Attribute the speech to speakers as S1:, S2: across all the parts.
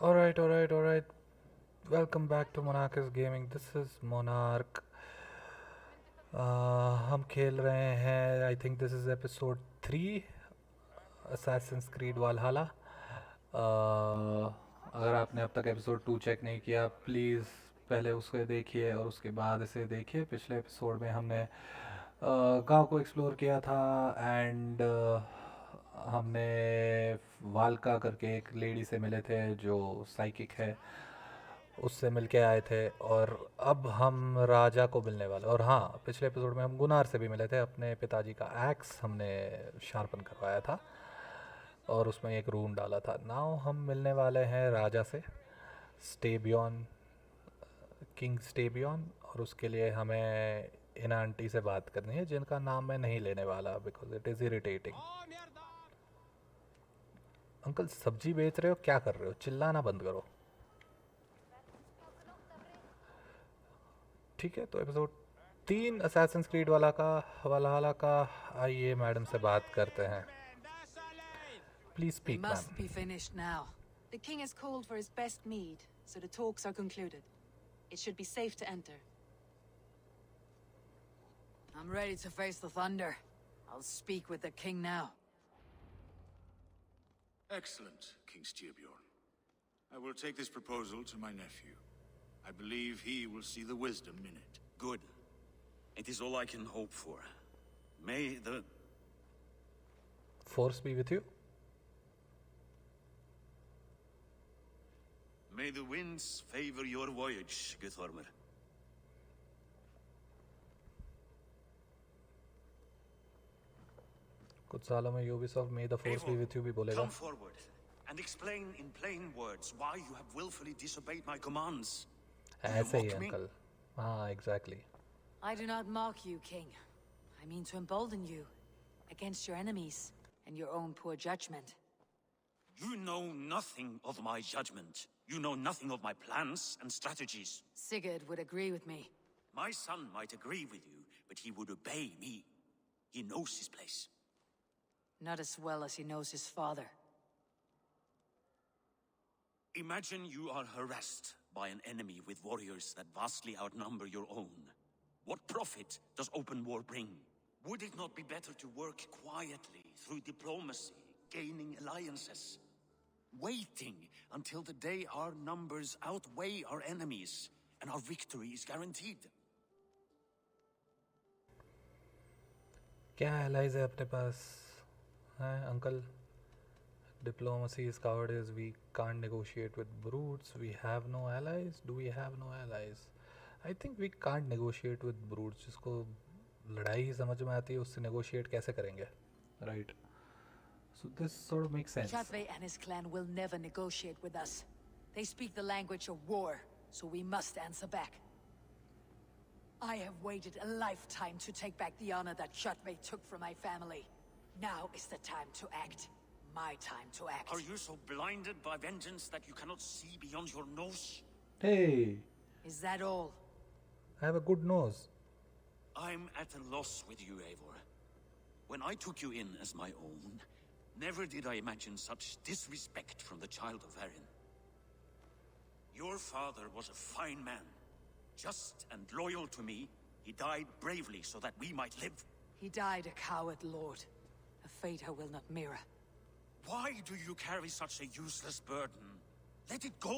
S1: Alright. Welcome back to Monarchist Gaming. This is Monarch. हम खेल रहे हैं I think this is episode 3 Assassin's Creed Valhalla. अगर आपने अब तक एपिसोड 2 चेक नहीं किया प्लीज़ पहले उसको देखिए और उसके बाद इसे देखिए. पिछले एपिसोड में हमने गांव को एक्सप्लोर किया था एंड हमने वालका करके एक लेडी से मिले थे जो साइकिक है, उससे मिल के आए थे. और अब हम राजा को मिलने वाले. और हाँ, पिछले एपिसोड में हम गुनार से भी मिले थे. अपने पिताजी का एक्स हमने शार्पन करवाया था और उसमें एक रून डाला था. नाउ हम मिलने वाले हैं राजा से, स्टेबियन, किंग स्टेबियन. और उसके लिए हमें इन आंटी से बात करनी है जिनका नाम मैं नहीं लेने वाला because it is irritating. Uncle सब्जी बेच रहे हो, क्या कर रहे हो? चिल्लाना बंद करो. ठीक है, तो एपिसोड 3 असैसिन्स क्रीड वाला का वालहाला का. आइए मैडम से बात करते हैं. Please
S2: They
S1: speak
S2: must
S1: ma'am.
S2: be finished now. The king has called for his best mead, so the talks are concluded. It should be safe to enter. I'm ready to face the thunder. I'll speak with the king now.
S3: Excellent, King Styrbjorn. I will take this proposal to my nephew. I believe he will see the wisdom in it.
S4: Good. It is all I can hope for. May the...
S1: force B with you.
S4: May the winds favor your voyage, Guthormer.
S1: कुछ सालों में Ubisoft may the force be
S4: Eivor,
S1: with you भी बोलेगा.
S4: come forward and explain in plain words why you have willfully disobeyed my commands. Do you
S1: ऐसे ही
S4: mock me?
S1: Uncle. हाँ exactly.
S2: I do not mock you, king. I mean to embolden you against your enemies and your own poor judgment.
S4: You know nothing of my judgment. You know nothing of my plans and strategies.
S2: Sigurd would agree with me.
S4: My son might agree with you, but he would obey me. He knows his place.
S2: Not as well as he knows his father.
S4: Imagine you are harassed by an enemy with warriors that vastly outnumber your own. What profit does open war bring? Would it not be better to work quietly through diplomacy, gaining alliances? Waiting until the day our numbers outweigh our enemies and our victory is guaranteed.
S1: क्या allies है अपने पास हैं uncle? Diplomacy is cowardice. We can't negotiate with brutes. We have no allies. Do we have no allies? I think we can't negotiate with brutes. जिसको लड़ाई ही समझ में आती है उससे negotiate कैसे करेंगे? Right. So this sort of makes sense.
S2: Shadve and his clan will never negotiate with us. They speak the language of war, so we must answer back. I have waited a lifetime to take back the honor that Shadve took from my family. Now is the time to act. My time to act.
S4: Are you so blinded by vengeance that you cannot see beyond your nose?
S1: Hey,
S2: Is that all?
S1: I have a good nose.
S4: I'm at a loss with you, Eivor. When I took you in as my own, never did I imagine such disrespect from the child of Varin. Your father was a fine man. Just and loyal to me, he died bravely so that we might live.
S2: He died a coward, Lord. A fate I will not mirror.
S4: Why do you carry such a useless burden? Let it go.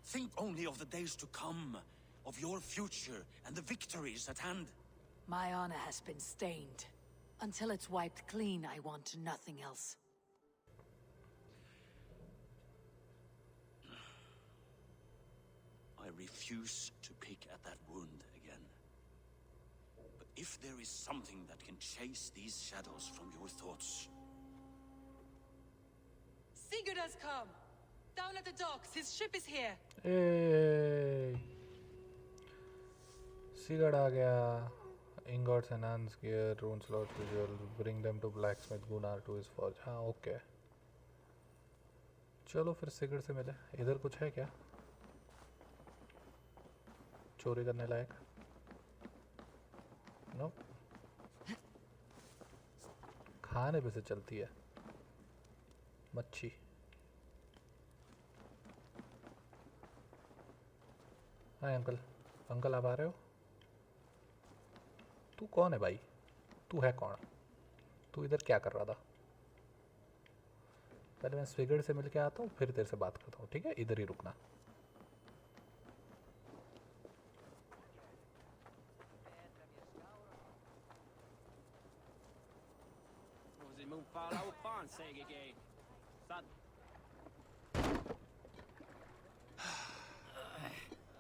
S4: Think only of the days to come, of your future and the victories at hand.
S2: My honor has been stained. Until it's wiped clean, I want nothing else.
S4: I refuse to pick at that wound again. But if there is something that can chase these shadows from your thoughts...
S5: Sigurd has come! Down at the docks, his ship is here!
S1: Hey, Sigurd आ गया. Ingots enhance gear, rune slots visual, bring them to blacksmith Gunnar to his forge. हाँ okay. चलो फिर सिगड़ से मिले. इधर कुछ है क्या चोरी करने लायक? नो. खाने पे से चलती है मच्छी. Hi uncle. अंकल आप आ रहे हो? तू कौन है भाई? तू है कौन? तू इधर क्या कर रहा था? पहले मैं स्विगर्ड से मिल के आता हूँ, फिर तेरे से बात करता हूँ, ठीक है? इधर ही रुकना।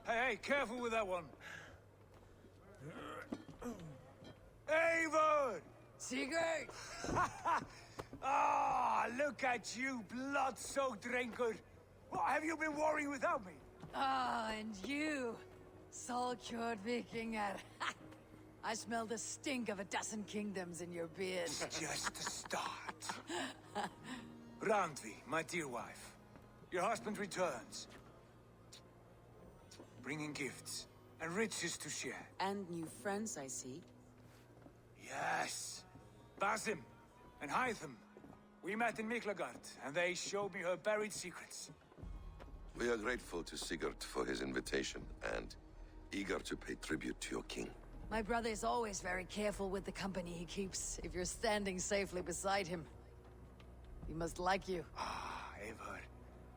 S3: Hey, careful with that one. Eivor!
S2: Sigurd!
S3: Look at you, blood-soaked drinker. What have you been worrying without me?
S2: And you, soul-cured Vikinger. I smell the stink of a dozen kingdoms in your beard.
S3: Just the start. Randvi, my dear wife. Your husband returns. Bringing gifts and riches to share.
S5: And new friends, I see.
S3: Yes. Basim and Hytham. We met in Miklagard, and they showed me her buried secrets.
S6: We are grateful to Sigurd for his invitation, and eager to pay tribute to your king.
S2: My brother is always very careful with the company he keeps, if you're standing safely beside him. He must like you.
S3: Eivor.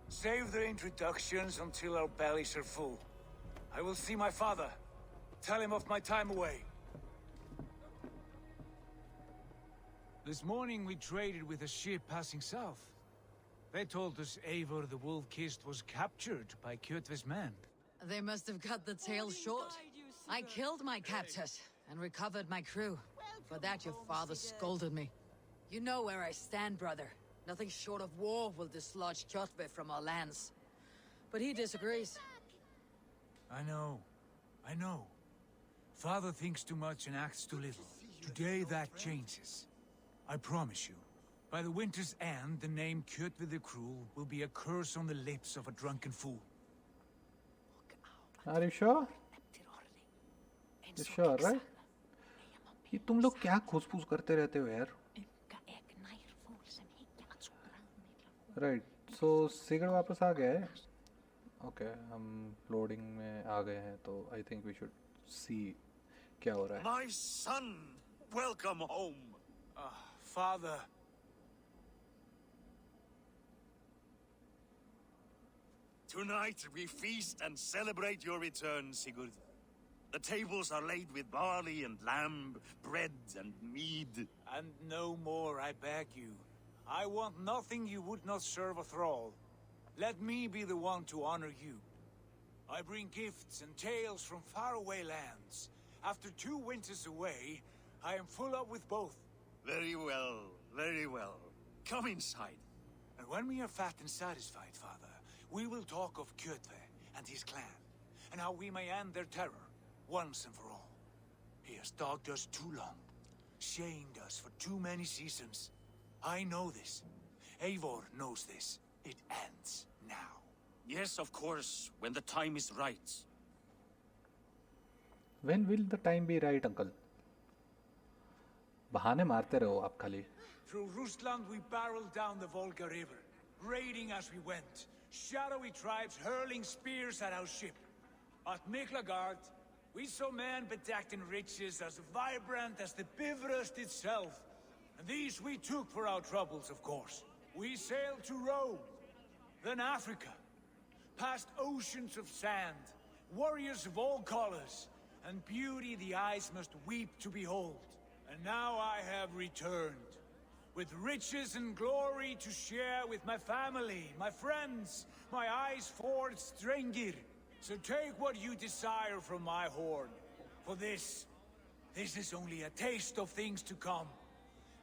S3: Save the introductions until our bellies are full. I will see my father. Tell him of my time away. This morning we traded with a ship passing south. They told us Eivor the Wolf-Kissed was captured by Kjotve's men.
S2: They must have cut the tail short. I killed my captors and recovered my crew. For that your father scolded me. You know where I stand, brother. Nothing short of war will dislodge Kjotve from our lands. But he disagrees.
S3: I know. Father thinks too much and acts too little. Today that changes. I promise you. By the winter's end, the name Kjotve the Cruel will be a curse on the lips of a drunken fool.
S1: Are you sure? You're sure, right? ये तुम लोग क्या घुस-फूस करते रहते हो यार? Right. So Sigurd वापस आ गया है. Okay, हम लोडिंग में आ गए हैं, तो I think we should see क्या हो रहा है.
S4: My son, welcome home.
S3: Father.
S4: Tonight we feast and celebrate your return, Sigurd. The tables are laid with barley and lamb, bread and mead.
S3: And no more, I beg you. I want nothing you would not serve a thrall. Let me be the one to honor you. I bring gifts and tales from faraway lands. After 2 winters away, I am full up with both.
S4: Very well, very well. Come inside.
S3: And when we are fat and satisfied, Father, we will talk of Kjotve and his clan, and how we may end their terror, once and for all. He has dogged us too long, shamed us for too many seasons. I know this. Eivor knows this. It ends now.
S4: Yes, of course, when the time is right.
S1: When will the time be right, uncle? बहाने मारते रहो आप खाली.
S3: Through Rusland we barreled down the Volga River, raiding as we went. Shadowy tribes hurling spears at our ship. At Miklagard, we saw men bedecked in riches as vibrant as the Bifrost itself. And these we took for our troubles, of course. We sailed to Rome, then Africa, past oceans of sand, warriors of all colors, and beauty the eyes must weep to behold. And now I have returned, with riches and glory to share with my family, my friends, my eyes forged Strengir. So take what you desire from my horn. For this is only a taste of things to come.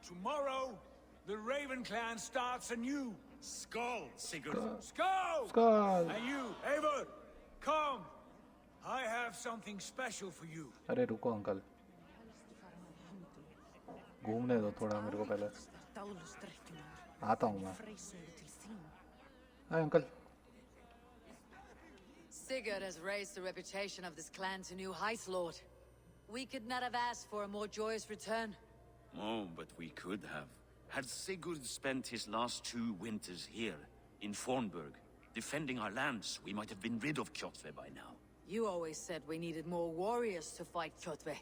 S3: Tomorrow, the Raven clan starts anew.
S4: Skål, Sigurd.
S3: Skål!
S1: Skål!
S3: And you, Eivor, come. I have something special for you.
S1: अरे रुको uncle, घूमने दो थोड़ा मेरे को पहले. आता हूँ मैं. Hi uncle.
S2: Sigurd has raised the reputation of this clan to new heights, Lord. We could not have asked for a more joyous return.
S4: Oh, but we could have. Had Sigurd spent his last 2 winters here, in Fornburg, defending our lands, we might have been rid of Kjotve by now.
S2: You always said we needed more warriors to fight Kjotve.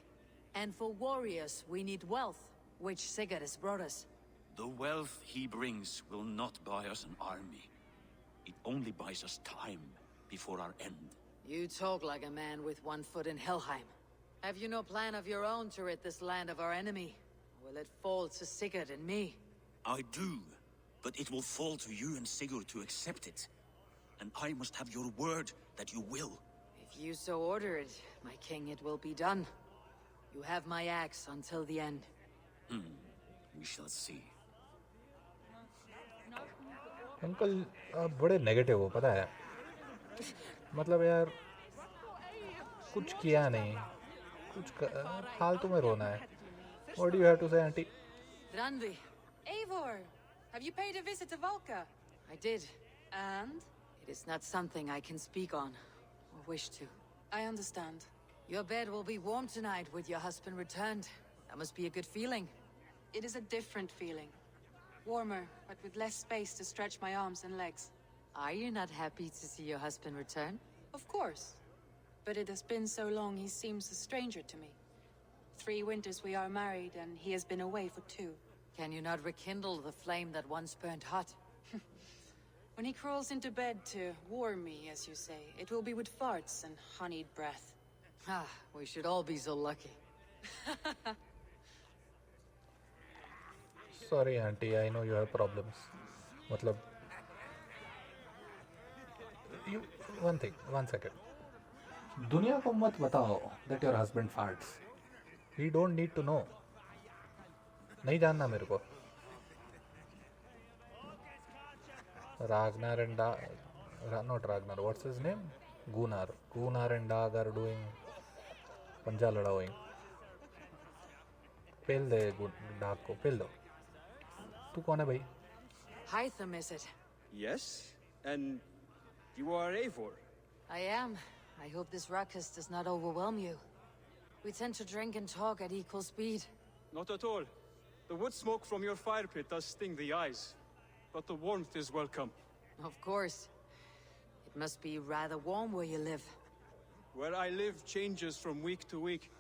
S2: And for warriors, we need wealth, which Sigurd has brought us.
S4: The wealth he brings will not buy us an army. It only buys us time before our end.
S2: You talk like a man with one foot in Helheim. Have you no plan of your own to rid this land of our enemy? Or will it fall to Sigurd and me?
S4: I do, but it will fall to you and Sigurd to accept it. And I must have your word that you will.
S2: If you so order it, my king, it will be done. You have my axe until the end.
S4: We shall see.
S1: Uncle आप बड़े negative हो पता है मतलब यार कुछ किया नहीं फालतू में रोना है What do you have to say auntie?
S2: Randvi,
S5: Eivor, have you paid a visit to Valka?
S2: I did.
S5: And?
S2: It is not something I can speak on, or wish to.
S5: I understand.
S2: Your bed will be warm tonight with your husband returned. That must be a good feeling.
S5: It is a different feeling. Warmer, but with less space to stretch my arms and legs.
S2: Are you not happy to see your husband return?
S5: Of course. But it has been so long he seems a stranger to me. 3 winters we are married, and he has been away for 2.
S2: Can you not rekindle the flame that once burned hot?
S5: When he crawls into bed to warm me, as you say, it will be with farts and honeyed breath.
S2: Ah, we should all be so lucky.
S1: Sorry auntie, I know you have problems. मतलब you one second. दुनिया को मत बताओ that your husband farts. We don't need to know. नहीं जानना मेरे को. Ragnar and not Ragnar. What's his name? Gunnar. Gunnar and Dag are doing पंजा लड़ाओing. पेल दे डाग को पेल दो. तू कौन है भाई?
S2: Hytham, is it?
S7: Yes, and you are Eivor.
S2: I am. I hope this ruckus does not overwhelm you. We tend to drink and talk at equal speed.
S7: Not at all. The wood smoke from your fire pit does sting the eyes, but the warmth is welcome.
S2: Of course. It must be rather warm where you live.
S7: Where I live changes from week to week,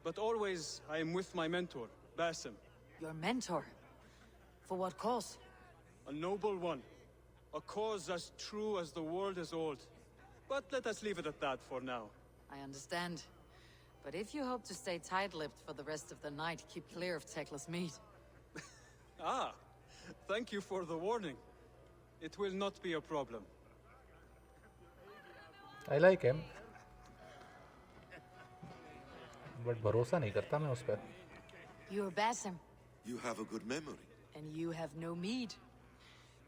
S7: but always I am with my mentor, Basim.
S2: Your mentor? For what cause?
S7: A noble one. A cause as true as the world is old. But let us leave it at that for now.
S2: I understand. But if you hope to stay tight-lipped for the rest of the night, keep clear of Tekla's meat.
S7: Ah, thank you for the warning. It will not be a problem.
S1: I like him. But भरोसा नहीं करता मैं उस पर.
S2: You're Basim,
S6: You have a good memory.
S2: and you have no mead.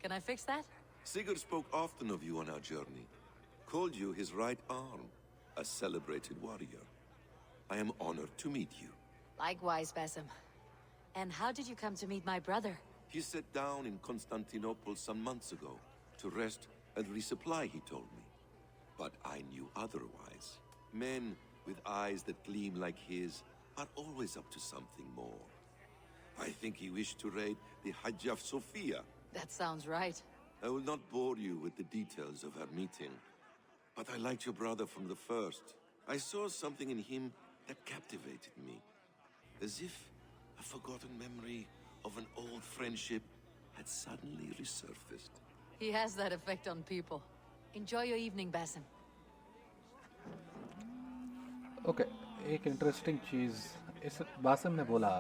S2: Can I fix that?
S6: Sigurd spoke often of you on our journey. Called you his right arm, a celebrated warrior. I am honored to meet you.
S2: Likewise, Basim. And how did you come to meet my brother?
S6: He sat down in Constantinople some months ago to rest and resupply, he told me. But I knew otherwise. Men with eyes that gleam like his are always up to something more. I think he wished to raid the Hajj of Sophia.
S2: That sounds right.
S6: I will not bore you with the details of our meeting. But I liked your brother from the first. I saw something in him that captivated me. As if a forgotten memory of an old friendship had suddenly resurfaced.
S2: He has that effect on people. Enjoy your evening, Basim.
S1: Okay एक interesting चीज़ इस Basim ने बोला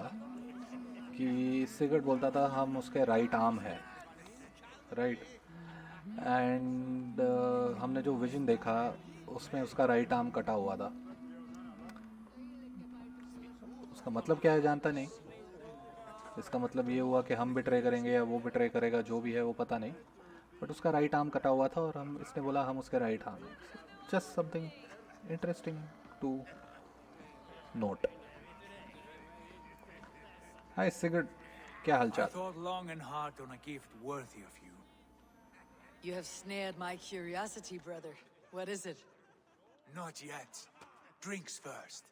S1: कि Sigurd बोलता था हम उसके right arm है राइट एंड हमने जो विजन देखा उसमें उसका राइट आर्म कटा हुआ था. उसका मतलब क्या है जानता नहीं. इसका मतलब ये हुआ कि हम बिट्रे करेंगे या वो बिट्रे करेगा, जो भी है वो पता नहीं. बट उसका राइट आर्म कटा हुआ था और हम इसने बोला हम उसके right arm. Just something interesting to note. Hi Sigurd, क्या
S3: I
S1: हालचाल?
S3: thought long and hard on a gift worthy of you.
S2: You have snared my curiosity, brother. What is it?
S3: Not yet. Drinks first.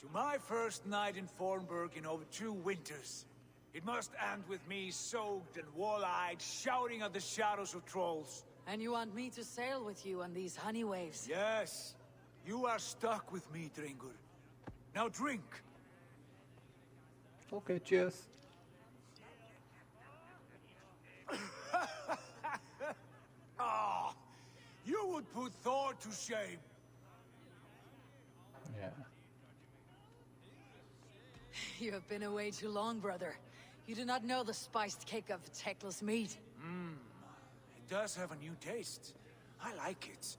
S3: To my first night in Fornburg in over 2 winters. It must end with me soaked and wall-eyed, shouting at the shadows of trolls.
S2: And you want me to sail with you on these honey waves?
S3: Yes. You are stuck with me, Dringur. Now drink.
S1: Okay, cheers.
S3: Ah, you would put Thor to shame.
S1: Yeah.
S2: You have been away too long, brother. You do not know the spiced cake of Tekla's meat.
S3: It does have a new taste. I like it.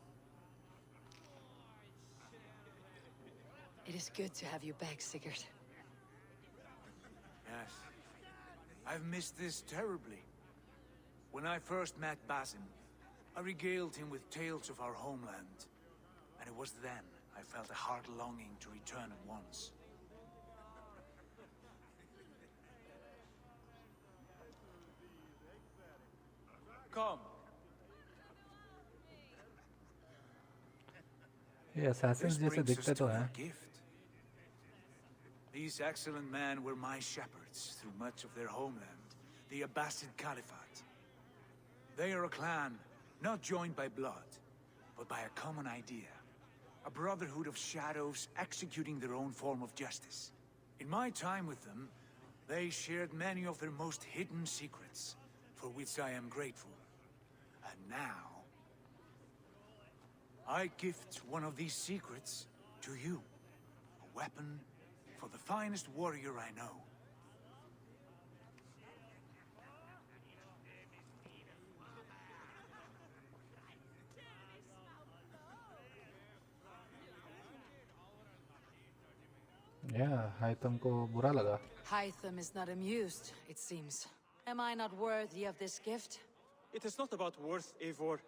S2: It is good to have you back, Sigurd.
S3: Yes. I've missed this terribly. When I first met Basim, I regaled him with tales of our homeland. And it was then I felt a heart longing to return at once. Come.
S1: ये assassins
S3: This
S1: जैसे
S3: brings us
S1: दिखते
S3: to
S1: तो हैं.
S3: your gift. These excellent men were my shepherds through much of their homeland, the Abbasid Caliphate. They are a clan, not joined by blood, but by a common idea. A brotherhood of shadows executing their own form of justice. In my time with them, they shared many of their most hidden secrets, for which I am grateful. And now, I gift one of these secrets to you. A weapon for the finest warrior I know.
S1: Yeah, Hytham को बुरा लगा.
S2: Hytham is not amused, it seems. Am I not worthy of this gift?
S7: It is not about worth, Eivor.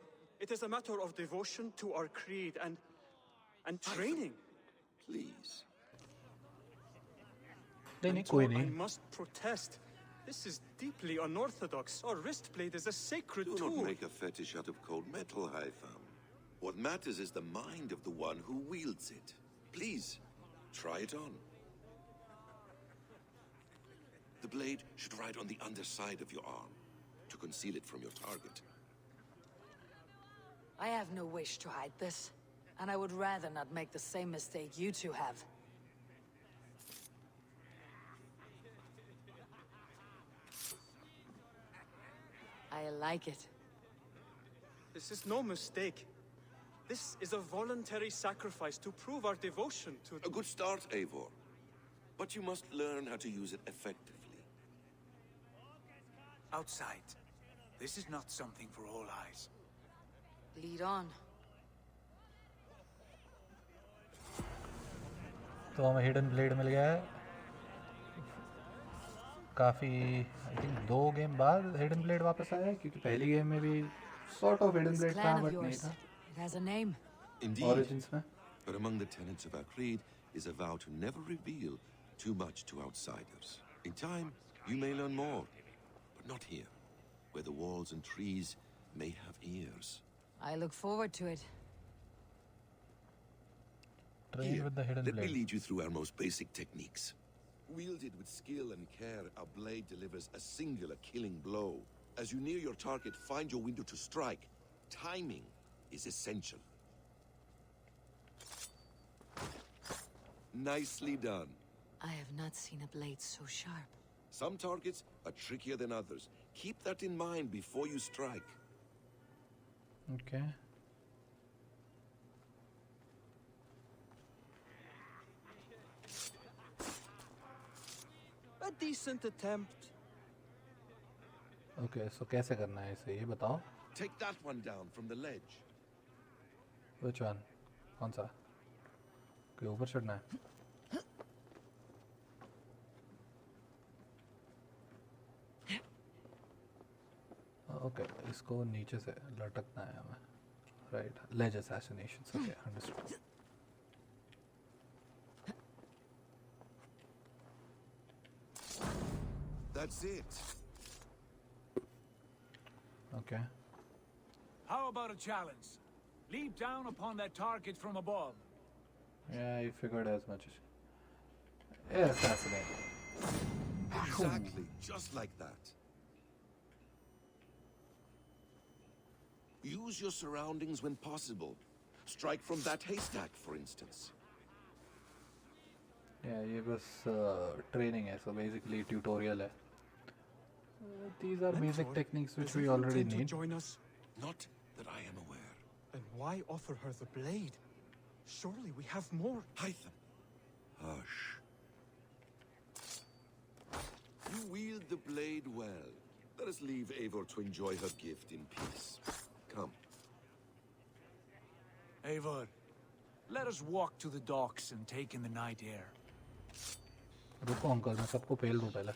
S7: It is a matter of devotion to our creed and training.
S6: Please.
S1: नहीं नहीं
S7: And
S1: कोई
S7: Tor, I
S1: नहीं.
S7: must protest. This is deeply unorthodox. Our wristblade is a sacred
S6: Do
S7: tool.
S6: not make a fetish out of cold metal, Hytham. What matters is the mind of the one who wields it. Please, try it on. The blade should ride on the underside of your arm, to conceal it from your target.
S2: I have no wish to hide this, and I would rather not make the same mistake you two have. I like it.
S7: This is no mistake. This is a voluntary sacrifice to prove our devotion to...
S6: A good start, Eivor. But you must learn how to use it effectively.
S3: Outside. This is not something for all eyes.
S2: Lead on.
S1: तो हमें hidden blade मिल गया है. काफ़ी I think 2 game बाद hidden blade वापस आया है क्योंकि पहली गेम में भी sort of hidden
S2: This
S1: blade था
S2: clan of
S1: बट नहीं
S2: yours,
S1: था
S2: it has a name.
S6: Indeed.
S1: Origins में.
S6: But among the tenets of our creed is a vow to never reveal too much to outsiders. In time, you may learn more, but not here, where the walls and trees may have ears.
S2: I look forward to it.
S1: Train
S6: Here,
S1: with the hidden
S6: let me
S1: blade.
S6: lead you through our most basic techniques. Wielded with skill and care, our blade delivers a singular killing blow. As you near your target, find your window to strike. Timing is essential. Nicely done.
S2: I have not seen a blade so sharp.
S6: Some targets are trickier than others. Keep that in mind before you strike.
S1: Okay.
S7: A decent attempt.
S1: Okay, so कैसे करना है इसे ये बताओ.
S6: Take that one down from the ledge.
S1: Which one? कौन सा? कोई ऊपर चढ़ना है? Okay, इसको नीचे से लटकना है हमें. Right, ledge assassinations. Okay, understood.
S6: That's it.
S1: Okay.
S3: How about a challenge? Leap down upon that target from above.
S1: Yeah, I figured as much. Yeah, assassinate.
S6: Exactly, just like that. Use your surroundings when possible. Strike from that haystack, for instance.
S1: Yeah, ये बस training है, so basically tutorial है. These are basic
S7: Mentor,
S1: techniques which
S7: does
S1: we
S7: Eivor
S1: already
S7: intend to
S1: need.
S7: join us?
S6: Not that I am aware.
S7: Then why offer her the blade? Surely we have more.
S6: Hytham. Hush. You wield the blade well. Let us leave Eivor to enjoy her gift in peace. Come.
S3: Eivor, let us walk to the docks and take in the night air.
S1: रुको uncle, मैं सबको पेल दूं पहले.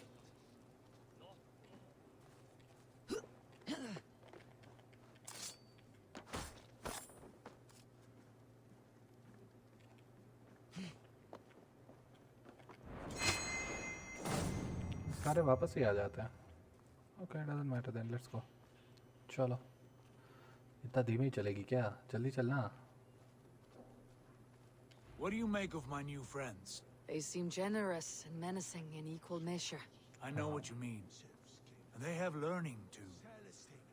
S1: सारे वापस ही आ जाते हैं. Okay, doesn't matter then, let's go. चलो. इतना धीमे ही चलेगी क्या? जल्दी चलना.
S3: What do you make of my new friends?
S2: They seem generous and menacing in equal measure.
S3: I know what you mean. And they have learning too.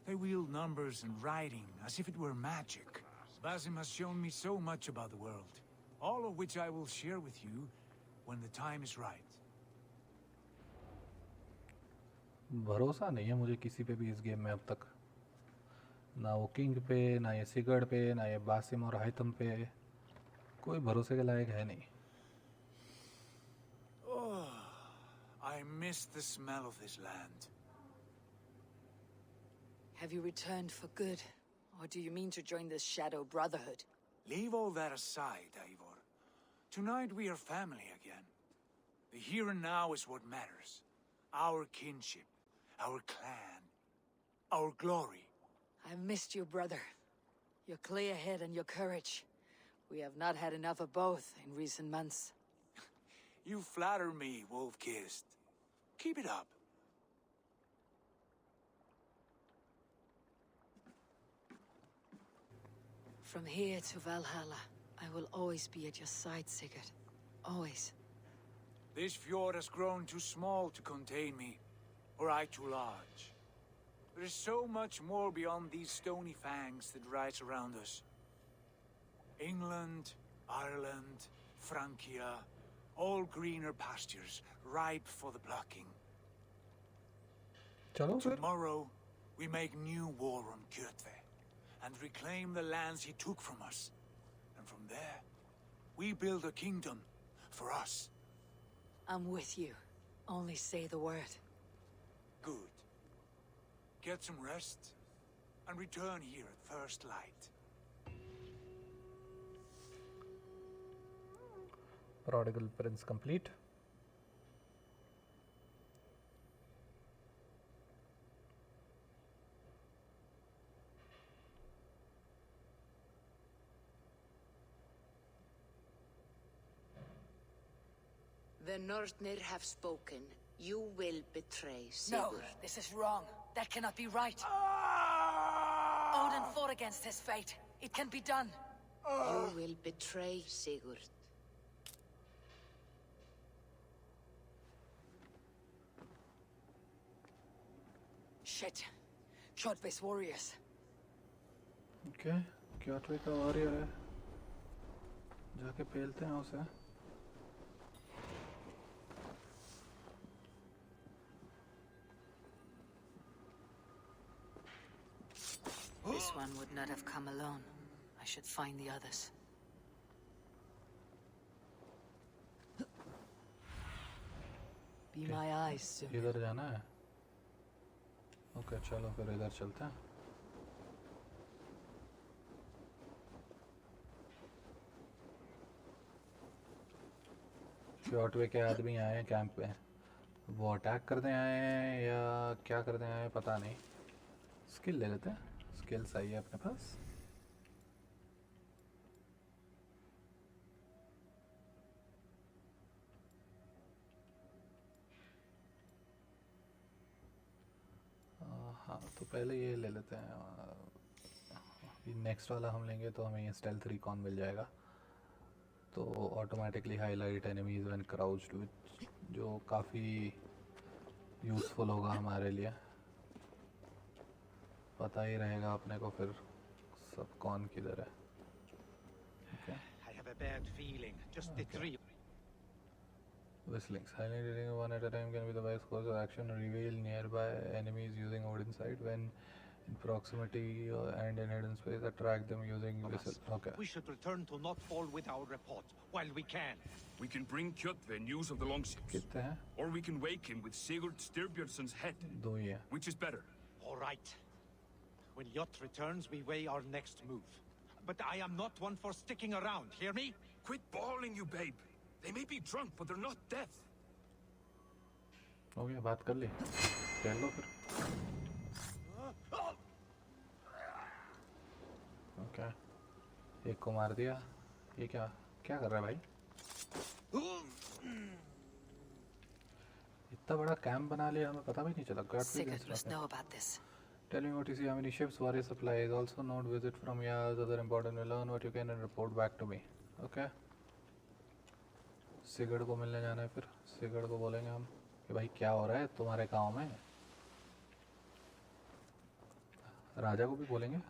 S3: They wield numbers and writing as if it were magic. Basim has shown me so much about the world, all of which I will share with you when the time is right.
S1: भरोसा नहीं है मुझे किसी पे भी इस game में अब तक. ना वो किंग पे, ना ये सिगर्ड पे, ना ये बासिम और हाइथम पे. कोई भरोसे के लायक है नहीं.
S3: Oh, I miss the smell of this land.
S2: Have you returned for good? Or do you mean to join this Shadow Brotherhood?
S3: Leave all that aside, Eivor. Tonight we are family again. The here and now is what matters. Our kinship, our clan, our glory.
S2: I've missed you, brother. Your clear head and your courage. We have not had enough of both in recent months.
S3: You flatter me, Wolf-Kissed. Keep it up.
S2: From here to Valhalla, I will always be at your side, Sigurd. Always.
S3: This fjord has grown too small to contain me, or I too large. There is so much more beyond these stony fangs that rise around us. England, Ireland, Francia, all greener pastures, ripe for the plucking.
S1: चलो फिर.
S3: Tomorrow, we make new war on Kjotve, and reclaim the lands he took from us. And from there, we build a kingdom for us.
S2: I'm with you. Only say the word.
S3: Good. Get some rest, and return here at first light.
S1: Prodigal Prince complete.
S8: The Northnir have spoken. You will betray
S2: No,
S8: Sigurd.
S2: this is wrong. That cannot be right. Odin fought against his fate. It can be done.
S8: You will betray Sigurd.
S2: Shit. Kjotve's warriors.
S1: Okay, क्योटवे का warrior है. जाके पेलते हैं उसे.
S2: This one would not have come alone. I should find the others. Be my eyes soon.
S1: इधर जाना है. Okay, चलो फिर इधर चलते हैं. क्योटवे के आदमी आए हैं कैंप पे. वो अटैक करने आए हैं या क्या करने आए हैं पता नहीं. स्किल ले लेते हैं. स्किल्स आई है अपने पास. हाँ, तो पहले ये ले लेते हैं. नेक्स्ट वाला हम लेंगे तो हमें ये स्टेल्थ रिकॉन मिल जाएगा. तो ऑटोमेटिकली हाईलाइट एनिमीज व्हेन क्राउच्ड, जो काफ़ी यूज़फुल होगा हमारे लिए. पता ही रहेगा अपने को फिर सब कौन किधर है? Okay.
S9: I have a bad feeling. Just the three.
S1: Whistlings. Highlighting one at a time can be the wise course of action. Reveal nearby enemies using Odin's sight when in proximity and in hidden space. Attract them using whistle. Okay.
S9: We should return to Notfall with our report while we can.
S10: We can bring Kjotve news of the longships.
S1: कितने हैं?
S10: Or we can wake him with Sigurd Styrbjörnsson's head.
S1: दो ही हैं.
S10: Which is better?
S9: All right. When Jot returns, we weigh our next move. But I am not one for sticking around, hear me?
S10: Quit bawling, you babe. They may be drunk, but they're not deaf.
S1: हो गया, बात कर ली. खेल लो फिर. Okay. एक को मार दिया. ये क्या कर रहा है भाई? इतना बड़ा कैंप बना लिया, हमें पता भी नहीं चला.
S2: Sigurd must know about this.
S1: Tell me what you see, how many ships, warrior supplies. Also note visit from Yaz, other important. Learn what you can and report back to me. Okay. सिगड़ को मिलने जाना है. फिर सिगड़ को बोलेंगे हम कि भाई क्या हो रहा है तुम्हारे गांव में. राजा को भी बोलेंगे,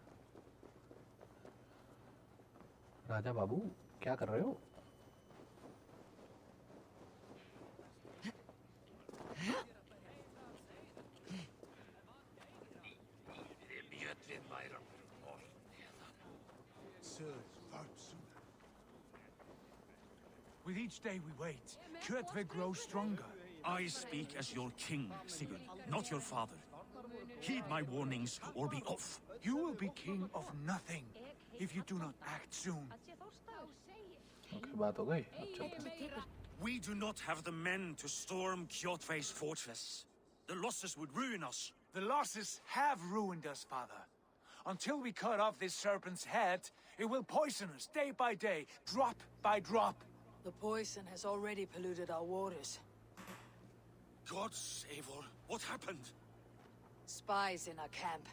S1: राजा बाबू क्या कर रहे हो?
S3: With each day we wait, Kjotve grows stronger.
S4: I speak as your king, Sigurd, not your father. Heed my warnings or be off.
S3: You will be king of nothing if you do not act soon.
S1: Okay, बात हो गई. अब चलते हैं.
S4: We do not have the men to storm Kjotve's fortress. The losses would ruin us.
S3: The losses have ruined us, father. Until we cut off this serpent's head, it will poison us day by day, drop by drop.
S2: The poison has already polluted our waters.
S4: Gods, Eivor, what happened?
S2: Spies in our camp.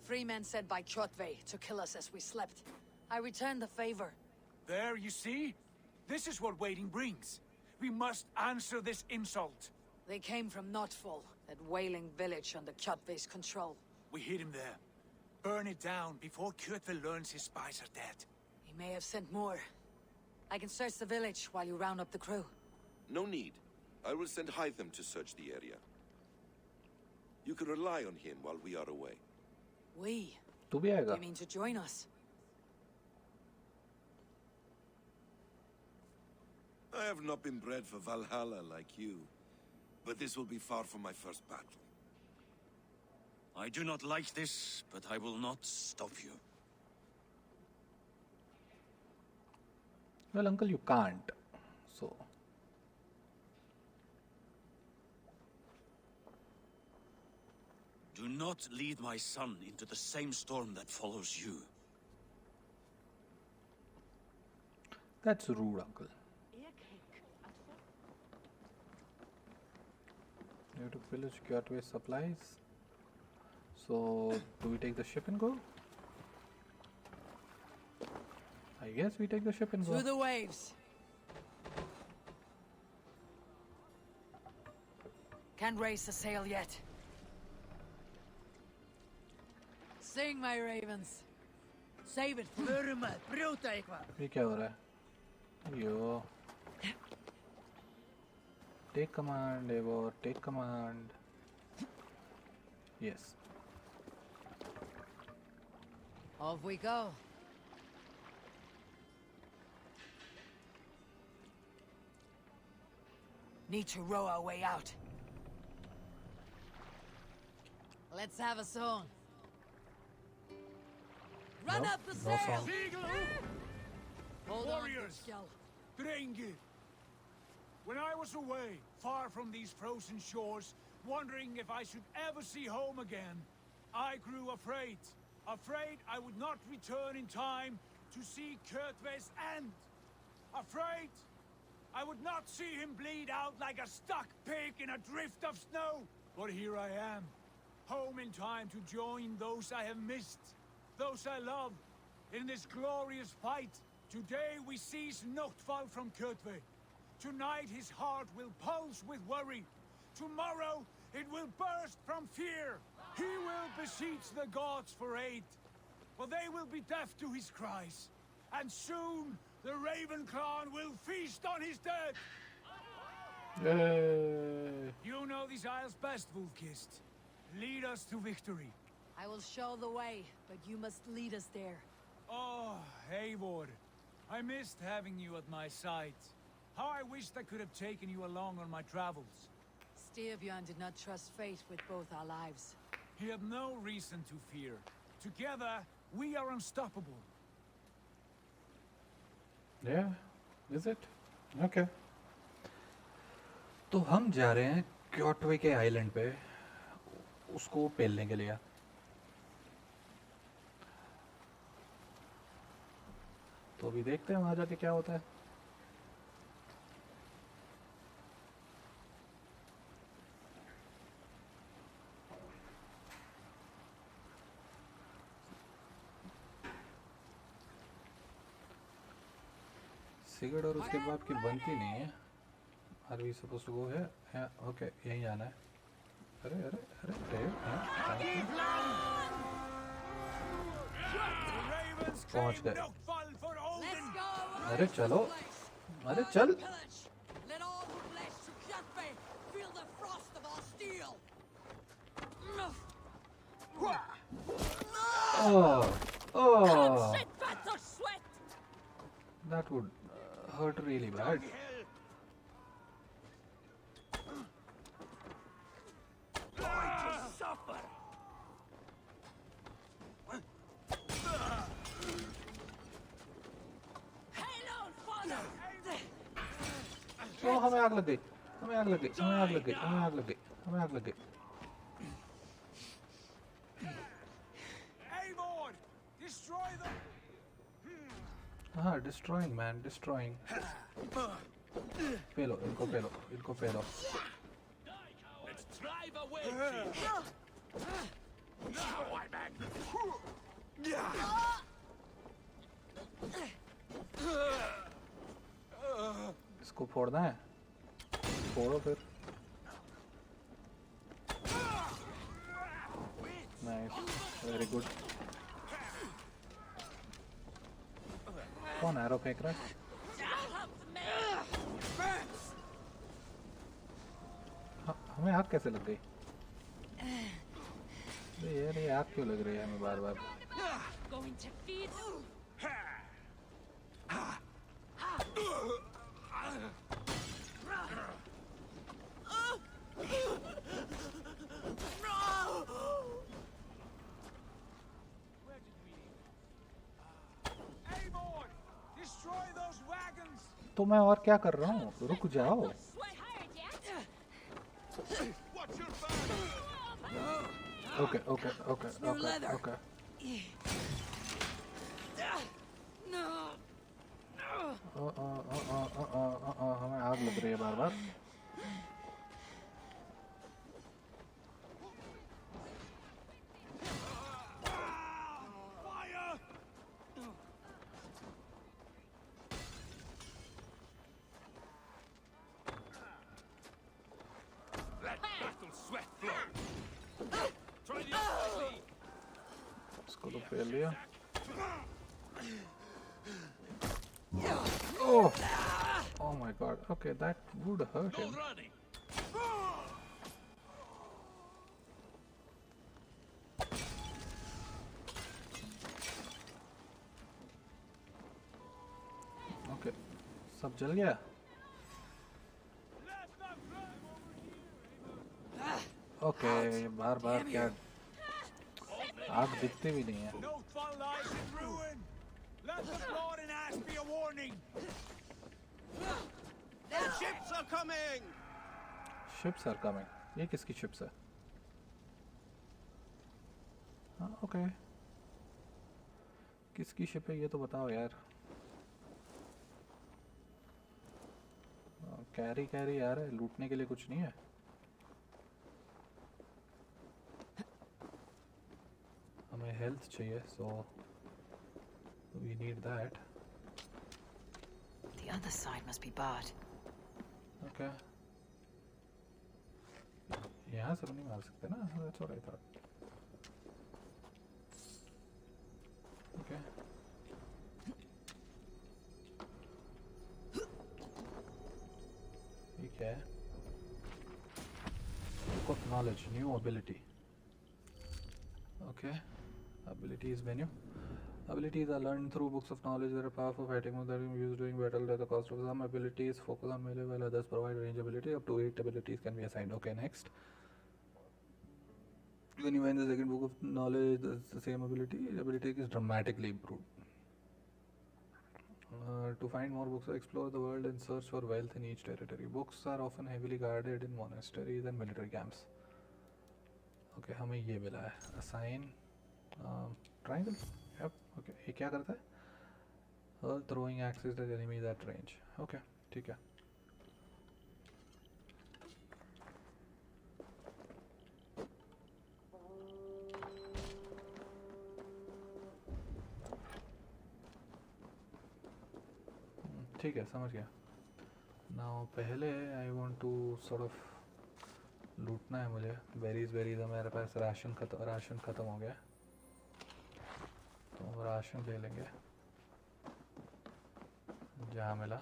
S2: 3 men sent by Kjotve to kill us as we slept. I returned the favor.
S3: There, you see? This is what waiting brings. We must answer this insult.
S2: They came from Notfall, that whaling village under Kjotve's control.
S3: We hid him there. Burn it down before Kjotve learns his spies are dead.
S2: He may have sent more. I can search the village while you round up the crew.
S6: No need. I will send Hytham to search the area. You can rely on him while we are away.
S2: We?
S1: तू भी आएगा?
S2: You mean to join us?
S6: I have not been bred for Valhalla like you, but this will be far from my first battle.
S4: I do not like this, but I will not stop you.
S1: Well, uncle, you can't. So.
S4: Do not lead my son into the same storm that follows you.
S1: That's rude, uncle. You have to pillage Kjotve's supplies. So, do we take the ship and go? I guess we take the ship and go.
S2: To the waves. Can't raise the sail yet. Sing, my ravens. Save it for Burma.
S1: ये क्या हो रहा है? Yo. Take command, Eivor. Take command. Yes.
S2: Off we go. Need to row our way out. Let's have a song. Run up the
S1: no
S2: sail!
S1: song.
S2: Hold
S3: Warriors!
S2: on,
S3: Drengir! When I was away, far from these frozen shores, wondering if I should ever see home again, I grew afraid. Afraid I would not return in time to see Kjotve's end. Afraid I would not see him bleed out like a stuck pig in a drift of snow. But here I am, home in time to join those I have missed, those I love, in this glorious fight. Today we seize Notfall from Kjotve. Tonight his heart will pulse with worry. Tomorrow it will burst from fear. He will beseech the gods for aid. for they will be deaf to his cries. And soon, the Raven clan will feast on his dead!
S1: Yay.
S3: You know these isles best, Wolfkist. Lead us to victory.
S2: I will show the way, but you must lead us there.
S3: Oh, Eivor. I missed having you at my side. How I wished I could have taken you along on my travels.
S2: Styrbjörn did not trust fate with both our lives.
S3: He had no reason to fear. Together, we are unstoppable.
S1: Yeah, is it? Okay. तो हम जा रहे हैं क्योटवे के island पे उसको पेलने के लिए. तो अभी देखते हैं वहाँ जाके क्या होता है. सिगरेट और उसके बाप की बनती नहीं है. Are we supposed to go here? Yeah, okay, यहीं जाना है. अरे अरे अरे पहुंच गए. अरे चलो. अरे चल.
S2: Let all who pledge to Kjotve feel the frost of our steel.
S1: Oh, that would hurt really bad. Oh, हमें आग लग गई. हमें आग लग गई. हमें आग लग गई. हमें आग लग गई. हमें आग लग गई.
S3: Eivor! Destroy them!
S1: हाँ, destroying man, destroying. पेलो, इनको पेलो, इनको पेलो.
S10: Let's drive away. Now I'm angry.
S1: इसको फोड़ना है. फोड़ो फिर. Nice, very good. कौन एरो फेंक रहा है? हमें आग कैसे लग गई? यार ये आग क्यों लग रही है हमें बार बार?
S5: Going to feed.
S3: Eivor! Destroy those wagons!
S1: तो मैं और क्या कर रहा हूँ? रुक जाओ. Okay, okay, okay, okay, okay. हमें आग लग रही है बार बार.
S3: Fire!
S10: Let battle sweat flow. Try the other.
S1: इसको तो फेल लिया. Oh! Oh my god. Okay, that would hurt him.
S10: Running.
S1: Okay. सब जल गया. Okay, बार बार क्या आग दिखती भी नहीं है.
S3: No fun lies in ruin! Let the blood and ash be a warning!
S7: Ships are coming!
S1: Ships are coming. ये किसकी ships है? हाँ, okay. किसकी ship है ये तो बताओ यार. कैरी कैरी यार है, लूटने के लिए कुछ नहीं है. हमें हेल्थ चाहिए, so we need that.
S5: The other side must be barred.
S1: Okay. यहाँ से तो नहीं मार सकते ना? That's what I thought. knowledge, new ability. Okay, abilities menu. Abilities are learned through books of knowledge. They are powerful fighting moves that can be used during battle at the cost of some abilities. Focus on melee while others provide range ability. Up to 8 abilities can be assigned. Okay, next. When you find the second book of knowledge, that's the same ability. The ability is dramatically improved. To find more books, explore the world and search for wealth in each territory. Books are often heavily guarded in monasteries and military camps. Okay, हमें ये मिला है. Assign triangle. Yep. Okay, ये क्या करता है? Throwing axes at enemies at range. Okay, ठीक है. ठीक है, समझ गया. Now पहले I want to sort of लूटना है मुझे. बेरीज है मेरे पास. राशन ख़त्म हो गया, तो राशन ले लेंगे जहाँ मिला.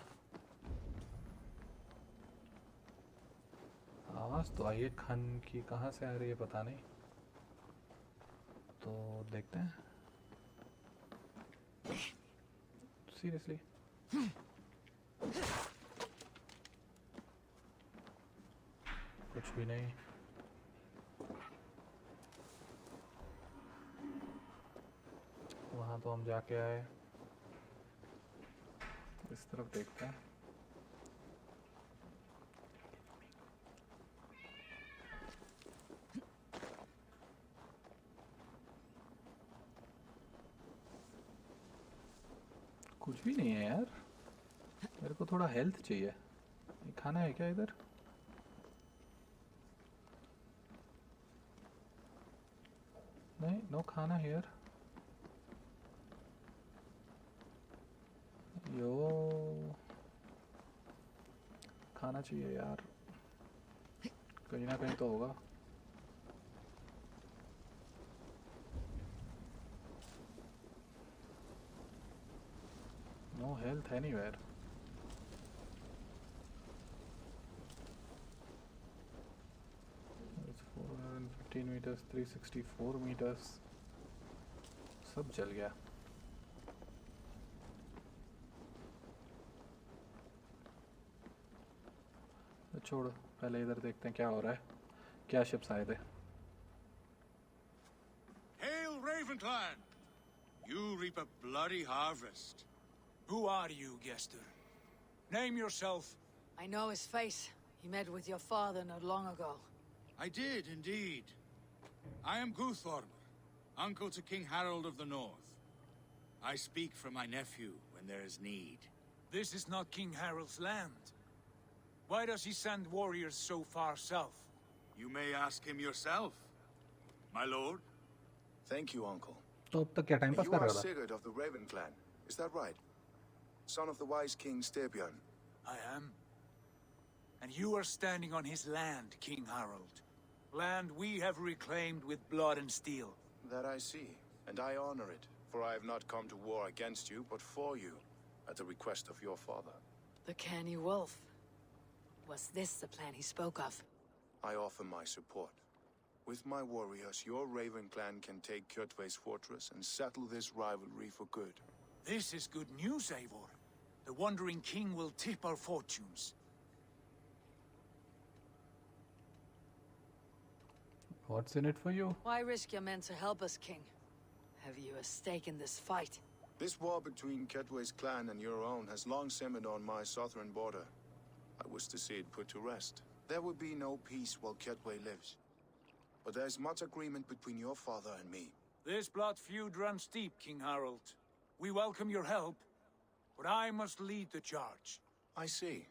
S1: आवाज़ तो आई है खन की, कहाँ से आ रही है पता नहीं, तो देखते हैं. सीरियसली कुछ भी नहीं. वहाँ तो हम जाके आए. इस तरफ देखते हैं. कुछ भी नहीं है यार. मेरे को थोड़ा हेल्थ चाहिए. ये खाना है क्या इधर? नहीं, नो खाना हियर. यो खाना चाहिए यार, कहीं ना कहीं तो होगा. No health anywhere. It's 415 meters, 364 meters. सब जल गया. छोड़ो, पहले इधर देखते हैं क्या हो रहा है. क्या शिप्स आए थे?
S3: Hail Ravenclan! You reap a bloody harvest. Who are you, Gester? Name yourself.
S2: I know his face. He met with your father not long ago.
S3: I did, indeed. I am Guthorm, uncle to King Harold of the North. I speak for my nephew when there is need. This is not King Harold's land. Why does he send warriors so far south? You may ask him yourself, my lord.
S11: Thank you, uncle.
S1: तो अब तक क्या time pass
S11: You
S1: कर
S11: are
S1: रहा था?
S11: Sigurd of the Raven clan, is that right? Son of the wise king Styrbjörn.
S3: I am. And you are standing on his land, King Harold. Land we have reclaimed with blood and steel.
S11: That I see, and I honor it, for I have not come to war against you, but for you, at the request of your father.
S2: The canny wolf. Was this the plan he spoke of?
S11: I offer my support. With my warriors, your Raven clan can take Kjotve's fortress and settle this rivalry for good.
S3: This is good news, Eivor. The Wandering King will tip our fortunes.
S1: What's in it for you?
S2: Why risk your men to help us, King? Have you a stake in this fight?
S11: This war between Kjotve's clan and your own has long simmered on my southern border. I wish to see it put to rest. There will be no peace while Kjotve lives. But there is much agreement between your father and me.
S3: This blood feud runs deep, King Harold. We welcome your help, but I must lead the charge.
S11: I see.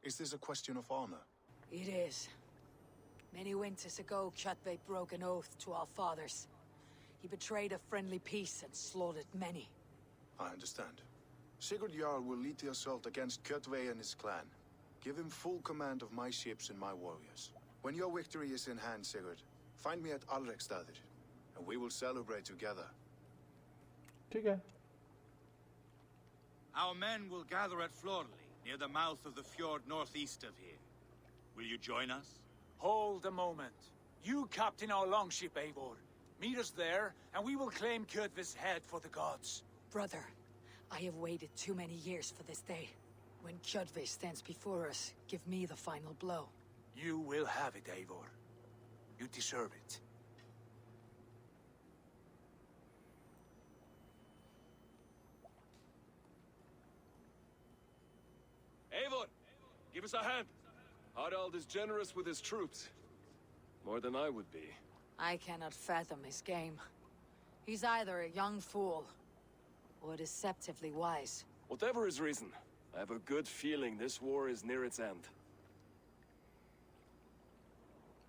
S11: Is this a question of honor?
S2: It is. Many winters ago, Kjotve broke an oath to our fathers. He betrayed a friendly peace and slaughtered many.
S11: I understand. Sigurd Jarl will lead the assault against Kjotve and his clan. Give him full command of my ships and my warriors. When your victory is in hand, Sigurd, find me at Alrekstadir, and we will celebrate together.
S1: ठीक है.
S3: Our men will gather at Florley, near the mouth of the fjord northeast of here. Will you join us? Hold a moment. You captain our longship, Eivor. Meet us there, and we will claim Kjotve's head for the gods.
S2: Brother, I have waited too many years for this day. When Kjotve stands before us, give me the final blow.
S3: You will have it, Eivor. You deserve it.
S10: Eivor, give us a hand. Harald is generous with his troops. More than I would be.
S2: I cannot fathom his game. He's either a young fool, or deceptively wise.
S10: Whatever his reason, I have a good feeling this war is near its end.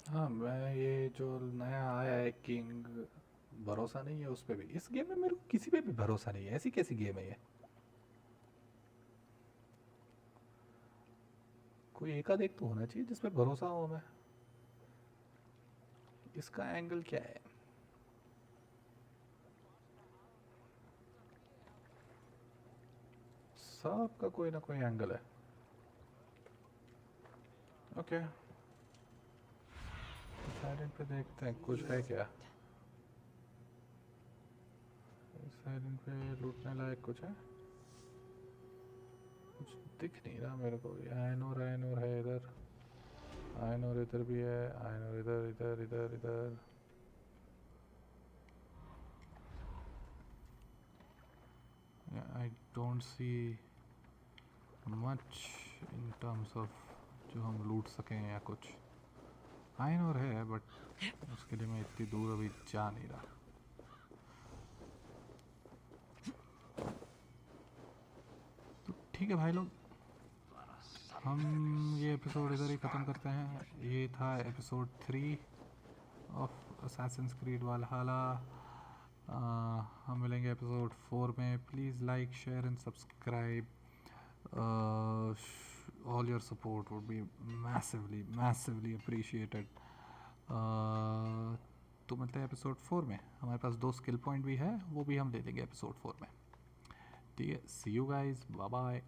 S1: हाँ, मैं ये जो नया आया है king, भरोसा नहीं है उस पे भी। इस गेम में मेरे को किसी पे भी भरोसा नहीं है। ऐसी कैसी गेम है ये? कोई एकाध एक तो होना चाहिए जिसपे भरोसा हो हमें। इसका एंगल क्या है? सबका कोई ना कोई एंगल है। ओके, साइड पे देखते हैं कुछ है क्या। साइड पे लूटने लायक कुछ है? कुछ दिख नहीं रहा मेरे को। आयनोर है इधर, आयनोर इधर भी है, आयनोर इधर इधर इधर इधर। I don't see much in terms of जो हम लूट सकें या कुछ। आयनोर है बट उसके लिए मैं इतनी दूर अभी जा नहीं रहा। तो ठीक है भाई लोग, हम ये एपिसोड इधर ही ख़त्म करते हैं। ये था एपिसोड 3 ऑफ असैसिन्स क्रीड वालहाला। हम मिलेंगे एपिसोड 4 में। Please like, share and subscribe. All your support would be massively appreciated. तो मिलते हैं एपिसोड 4 में। हमारे पास 2 स्किल पॉइंट भी है, वो भी हम ले लेंगे एपिसोड 4 में। ठीक है, सी यू गाइज, बाय बाय।